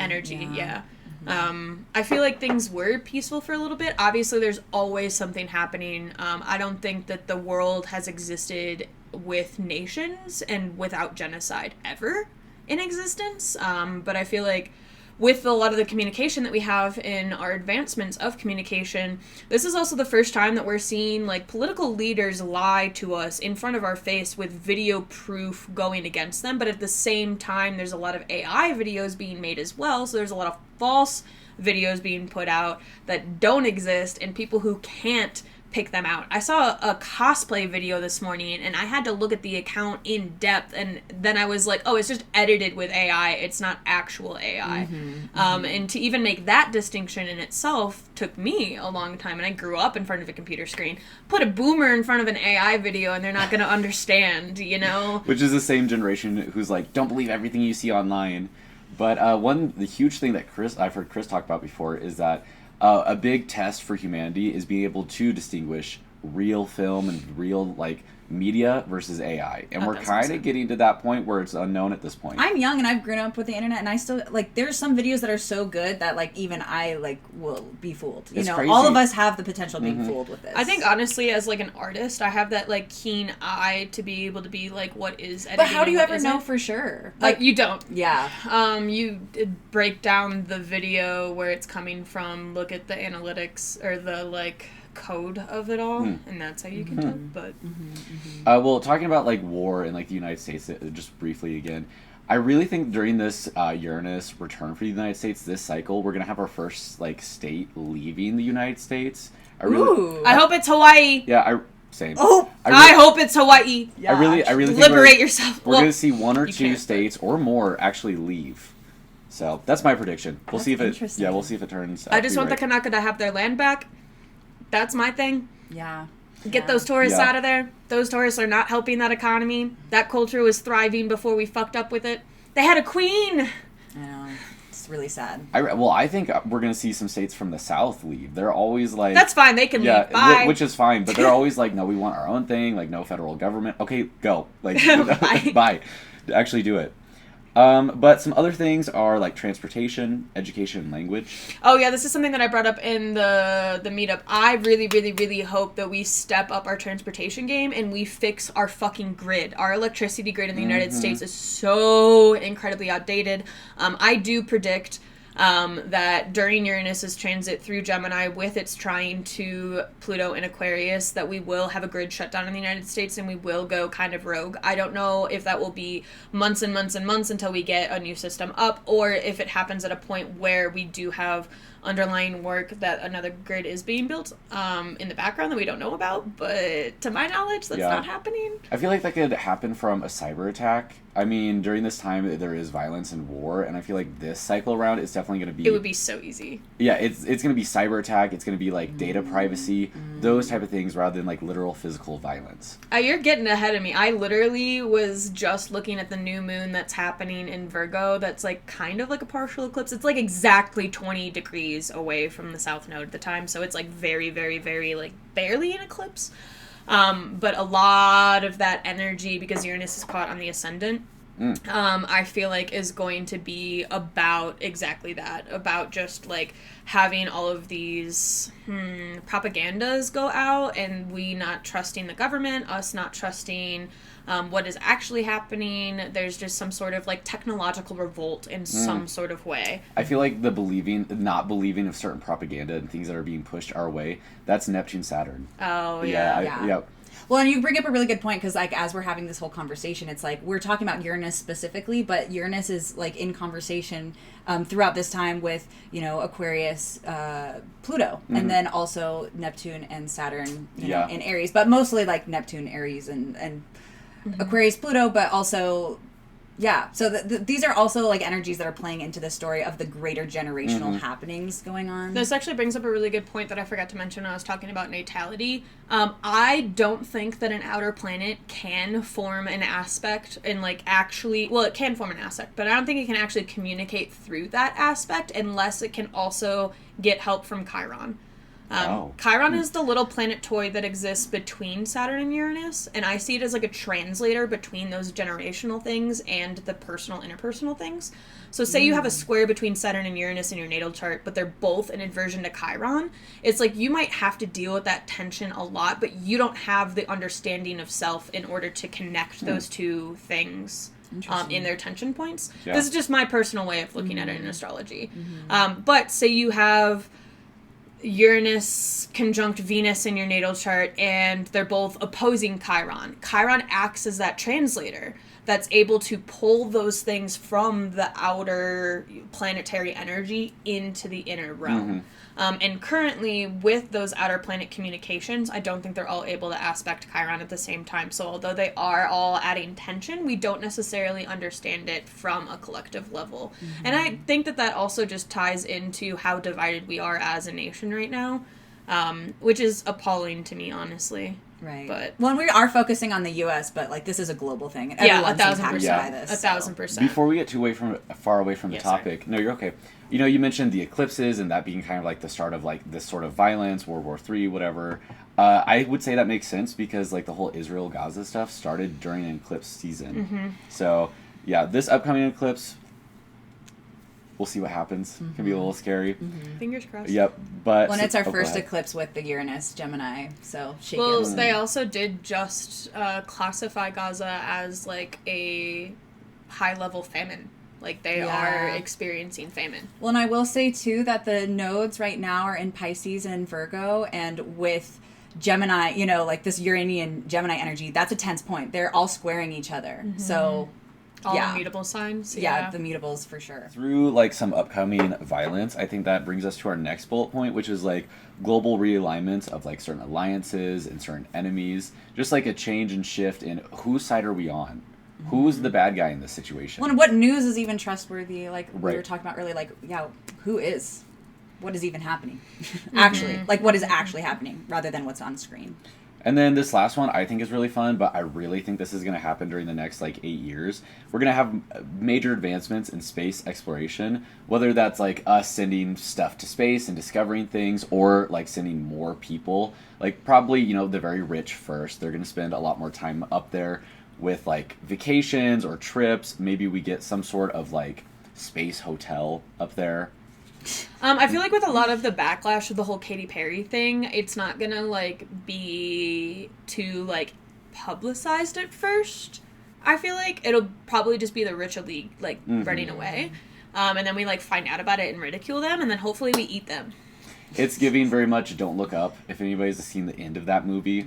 I feel like things were peaceful for a little bit. Obviously, there's always something happening. I don't think that the world has existed with nations and without genocide ever in existence. But I feel like with a lot of the communication that we have in our advancements of communication, this is also the first time that we're seeing like political leaders lie to us in front of our face with video proof going against them. But at the same time, there's a lot of AI videos being made as well. So there's a lot of false videos being put out that don't exist, and people who can't pick them out. I saw a cosplay video this morning, and I had to look at the account in depth, and then I was like, oh, it's just edited with AI. It's not actual AI. And to even make that distinction in itself took me a long time, and I grew up in front of a computer screen. Put a boomer in front of an AI video, and they're not going to understand, you know? Which is the same generation who's like, don't believe everything you see online. But the huge thing that I've heard Chris talk about before is that a big test for humanity is being able to distinguish real film and real media versus AI, and we're kind of getting to that point where it's unknown at this point. I'm young and I've grown up with the internet, and I still there's some videos that are so good that even I will be fooled. You know, crazy. All of us have the potential of being fooled with this. I think honestly, as an artist, I have that keen eye to be able to be what is editing. But how do you ever know for sure? You don't. Yeah. You break down the video where it's coming from, look at the analytics or the code of it all, and that's how you can tell. But well, talking about war in the United States, just briefly again, I really think during this Uranus return for the United States this cycle, we're gonna have our first state leaving the United States. I hope it's Hawaii. Yeah, same. Oh, I hope it's Hawaii. Yeah. I really think liberate yourself. We're gonna see one or two states or more actually leave. So that's my prediction. We'll see if it. Yeah, we'll see if it turns. I just want the Kanaka to have their land back. That's my thing. Yeah. Get those tourists out of there. Those tourists are not helping that economy. That culture was thriving before we fucked up with it. They had a queen. I know. It's really sad. I think we're going to see some states from the South leave. They're always that's fine. They can leave. Bye. Which is fine. But they're always no, we want our own thing. No federal government. Okay, go. Bye. Bye. Actually do it. But some other things are transportation, education, and language. Oh yeah, this is something that I brought up in the meetup. I really, really, really hope that we step up our transportation game and we fix our fucking grid. Our electricity grid in the United States is so incredibly outdated. I do predict that during Uranus's transit through Gemini, with its trine to Pluto in Aquarius, that we will have a grid shutdown in the United States and we will go kind of rogue. I don't know if that will be months and months and months until we get a new system up, or if it happens at a point where we do have underlying work that another grid is being built in the background that we don't know about. But to my knowledge, that's not happening. I feel like that could happen from a cyber attack. I mean, during this time, there is violence and war, and I feel like this cycle around is definitely going to be... It would be so easy. Yeah, it's going to be cyber attack, it's going to be data privacy, those type of things, rather than literal physical violence. You're getting ahead of me. I literally was just looking at the new moon that's happening in Virgo that's kind of like a partial eclipse. It's exactly 20 degrees away from the south node at the time, so it's very, very, very barely an eclipse. But a lot of that energy, because Uranus is caught on the ascendant, I feel is going to be about exactly that, about just having all of these propagandas go out, and we not trusting the government, us not trusting what is actually happening. There's just some sort of technological revolt in some sort of way. I feel the not believing of certain propaganda and things that are being pushed our way, that's Neptune Saturn. Oh yeah. Yeah. Well, and you bring up a really good point, because as we're having this whole conversation, it's we're talking about Uranus specifically, but Uranus is in conversation throughout this time with Aquarius, Pluto, and then also Neptune and Saturn, in Aries, but mostly Neptune, Aries, and Aquarius, Pluto, but also. Yeah, so these are also energies that are playing into the story of the greater generational happenings going on. This actually brings up a really good point that I forgot to mention when I was talking about natality. I don't think that an outer planet can form an aspect and it can form an aspect, but I don't think it can actually communicate through that aspect unless it can also get help from Chiron. Chiron is the little planet toy that exists between Saturn and Uranus, and I see it as a translator between those generational things and the personal, interpersonal things. So say you have a square between Saturn and Uranus in your natal chart, but they're both an inversion to Chiron. It's you might have to deal with that tension a lot, but you don't have the understanding of self in order to connect those two things in their tension points. Yeah. This is just my personal way of looking at it in astrology. But say you have Uranus conjunct Venus in your natal chart, and they're both opposing Chiron. Chiron acts as that translator that's able to pull those things from the outer planetary energy into the inner realm. And currently, with those outer planet communications, I don't think they're all able to aspect Chiron at the same time. So although they are all adding tension, we don't necessarily understand it from a collective level. And I think that also just ties into how divided we are as a nation right now, which is appalling to me, honestly. Right. But we are focusing on the U.S., but like this is a global thing, and everyone's impacted by this. 1,000%. Before we get too far away from the topic, sorry. no, you're okay. You know, you mentioned the eclipses and that being kind of like the start of like this sort of violence, World War III, whatever. I would say that makes sense because like the whole Israel-Gaza stuff started during an eclipse season. So yeah, this upcoming eclipse, we'll see what happens. Can be a little scary. Fingers crossed. Yep, but it's our first eclipse with the Uranus Gemini, so they also did just classify Gaza as like a high-level famine. Like, they are experiencing famine. Well, and I will say, too, that the nodes right now are in Pisces and Virgo, and with Gemini, you know, like this Uranian Gemini energy, that's a tense point. They're all squaring each other. So, all immutable signs. Yeah, the mutables for sure. Through, like, some upcoming violence, I think that brings us to our next bullet point, which is, like, global realignments of, like, certain alliances and certain enemies. Just, like, a change and shift in whose side are we on? Who's the bad guy in this situation? Well, and what news is even trustworthy? Like we Right. were talking about earlier, like, who is? What is even happening? Actually, like, what is actually happening rather than what's on screen? And then this last one I think is really fun, but I really think this is going to happen during the next, like, 8 years. We're going to have major advancements in space exploration, whether that's, like, us sending stuff to space and discovering things, or, like, sending more people. Like, probably, you know, the very rich first. They're going to spend a lot more time up there with, like, vacations or trips. Maybe we get some sort of, like, space hotel up there. I feel like with a lot of the backlash of the whole Katy Perry thing, it's not gonna, like, be too, like, publicized at first. I feel like it'll probably just be the rich elite, like, running away. And then we, like, find out about it and ridicule them, and then hopefully we eat them. It's giving very much Don't Look Up, if anybody's seen the end of that movie.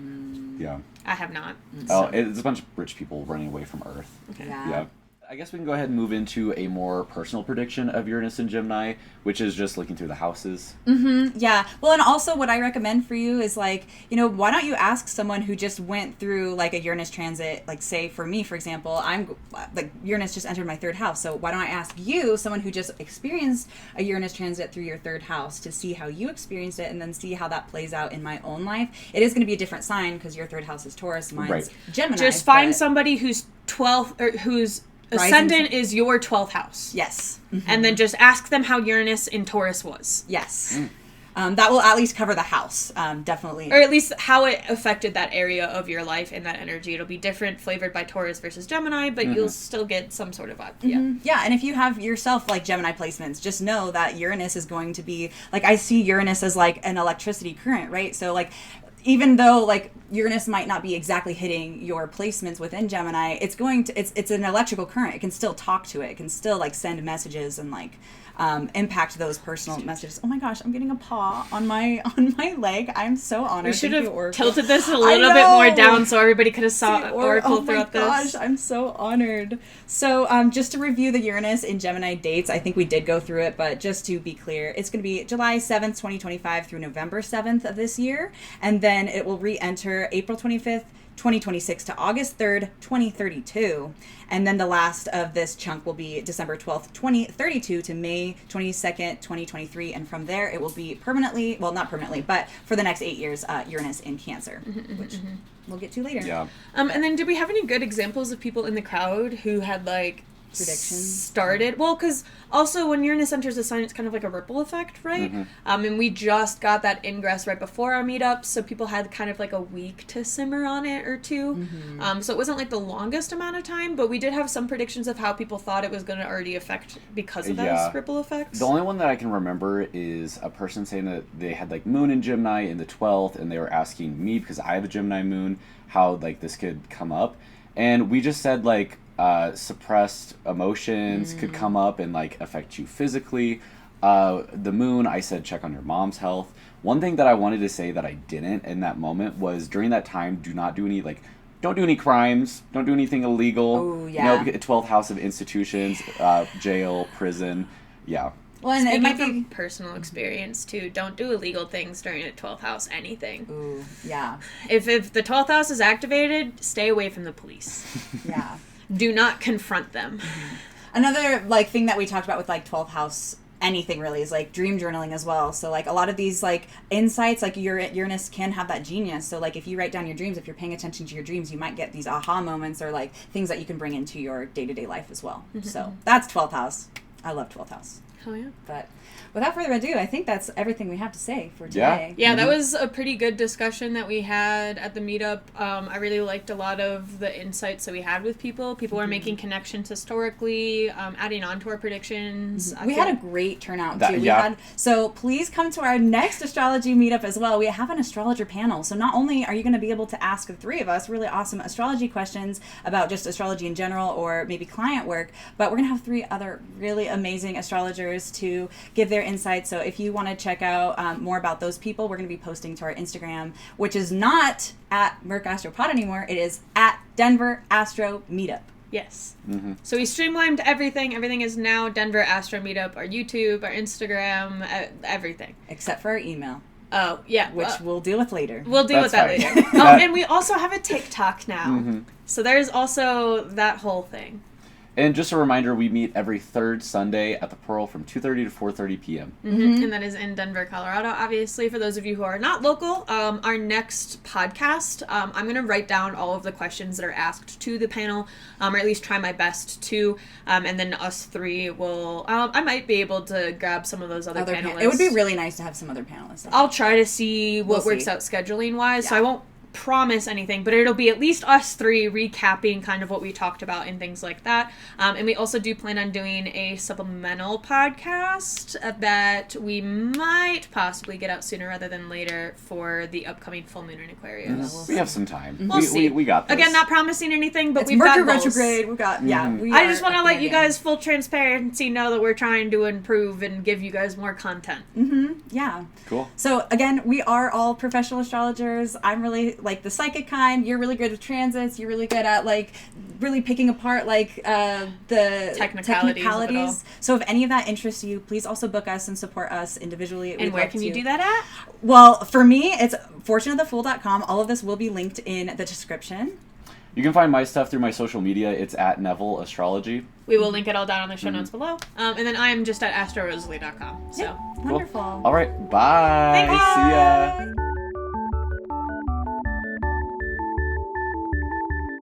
Yeah. I have not. Oh, it's a bunch of rich people running away from Earth. Okay. Yeah. I guess we can go ahead and move into a more personal prediction of Uranus and Gemini, which is just looking through the houses. Yeah. Well, and also what I recommend for you is, like, you know, why don't you ask someone who just went through, like, a Uranus transit, like, say, for me, for example, I'm, like, Uranus just entered my third house, so why don't I ask you, someone who just experienced a Uranus transit through your third house, to see how you experienced it and then see how that plays out in my own life. It is going to be a different sign because your third house is Taurus, mine's Gemini. Just find somebody whose 12th, or whose ascendant is your 12th house. Yes. And then just ask them how Uranus in Taurus was. Yes. That will at least cover the house, definitely. Or at least how it affected that area of your life and that energy. It'll be different, flavored by Taurus versus Gemini, but you'll still get some sort of vibe. Yeah. Yeah, and if you have yourself, like, Gemini placements, just know that Uranus is going to be, like, I see Uranus as, like, an electricity current, right? So, like, even though, like, Uranus might not be exactly hitting your placements within Gemini, it's going to, it's an electrical current. It can still talk to it. It can still, like, send messages and, like, impact those personal messages. Oh my gosh, I'm getting a paw on my leg. I'm so honored. We should Thank have you, Oracle. tilted this a little bit more down so everybody could have saw Oracle oh throughout my gosh, I'm so honored. So just to review the Uranus in Gemini dates, I think we did go through it, but just to be clear, it's going to be July 7th, 2025 through November 7th of this year, and then it will re-enter April 25th, 2026 to August 3rd, 2032. And then the last of this chunk will be December 12th, 2032 to May 22nd, 2023. And from there, it will be permanently, well, not permanently, but for the next 8 years, Uranus in Cancer, which we'll get to later. Yeah. And then did we have any good examples of people in the crowd who had, like, Predictions? started? Well, because also when Uranus enters a sign, it's kind of like a ripple effect, right? And we just got that ingress right before our meetup, so people had kind of like a week to simmer on it or two. So it wasn't like the longest amount of time, but we did have some predictions of how people thought it was going to already affect because of those ripple effects. The only one that I can remember is a person saying that they had, like, moon in Gemini in the 12th, and they were asking me, because I have a Gemini moon, how, like, this could come up. And we just said, like, suppressed emotions could come up and, like, affect you physically. The moon, I said check on your mom's health. One thing that I wanted to say that I didn't in that moment was, during that time, do not do any, like, don't do any crimes. Don't do anything illegal. Oh, yeah. You know, 12th house of institutions, jail, prison. Yeah. Well, and it Speaking might from be... personal experience too, don't do illegal things during a 12th house anything. Ooh, yeah. If the 12th house is activated, stay away from the police. Yeah. Do not confront them. Another, like, thing that we talked about with, like, 12th house anything really is, like, dream journaling as well. So, like, a lot of these, like, insights, like, Uranus can have that genius. So, like, if you write down your dreams, if you're paying attention to your dreams, you might get these aha moments or, like, things that you can bring into your day-to-day life as well. So that's 12th house. I love 12th house. Oh, yeah. But without further ado, I think that's everything we have to say for today. Yeah, that was a pretty good discussion that we had at the meetup. I really liked a lot of the insights that we had with people. People were making connections historically, adding on to our predictions. We had a great turnout, too. So please come to our next astrology meetup as well. We have an astrologer panel. So not only are you going to be able to ask the three of us really awesome astrology questions about just astrology in general or maybe client work, but we're going to have 3 other really amazing astrologers to give their insights. So if you want to check out more about those people, we're going to be posting to our Instagram, which is not at Merc Astropod anymore. It is at Denver Astro Meetup. Yes. So we streamlined everything. Everything is now Denver Astro Meetup, our YouTube, our Instagram, everything. Except for our email. Oh, yeah. Which we'll deal with later. We'll deal with that fine. later. Oh, and we also have a TikTok now. So there's also that whole thing. And just a reminder, we meet every third Sunday at the Pearl from 2:30 to 4:30 p.m. And that is in Denver, Colorado, obviously. For those of you who are not local, our next podcast, I'm going to write down all of the questions that are asked to the panel, or at least try my best to, and then us 3 will, I might be able to grab some of those other panelists. It would be really nice to have some other panelists. I'll try to see what works out scheduling-wise, so I won't promise anything, but it'll be at least us 3 recapping kind of what we talked about and things like that. And we also do plan on doing a supplemental podcast that we might possibly get out sooner rather than later for the upcoming full moon in Aquarius. We have some time. We'll see. We got this. Again, not promising anything, but it's we've Mercury got goals. retrograde. We got I just want to let you guys full transparency know that we're trying to improve and give you guys more content. Yeah. Cool. So again, we are all professional astrologers. I'm really like the psychic kind. You're really good with transits. You're really good at like really picking apart like the technicalities of it all. So if any of that interests you, please also book us and support us individually. And where can you do that at? Well, for me, it's fortuneofthefool.com. All of this will be linked in the description. You can find my stuff through my social media. It's at Neville Astrology. We will link it all down on the show notes below. And then I'm just at astrorosalie.com. So Wonderful. All right. Bye. Thanks. See ya.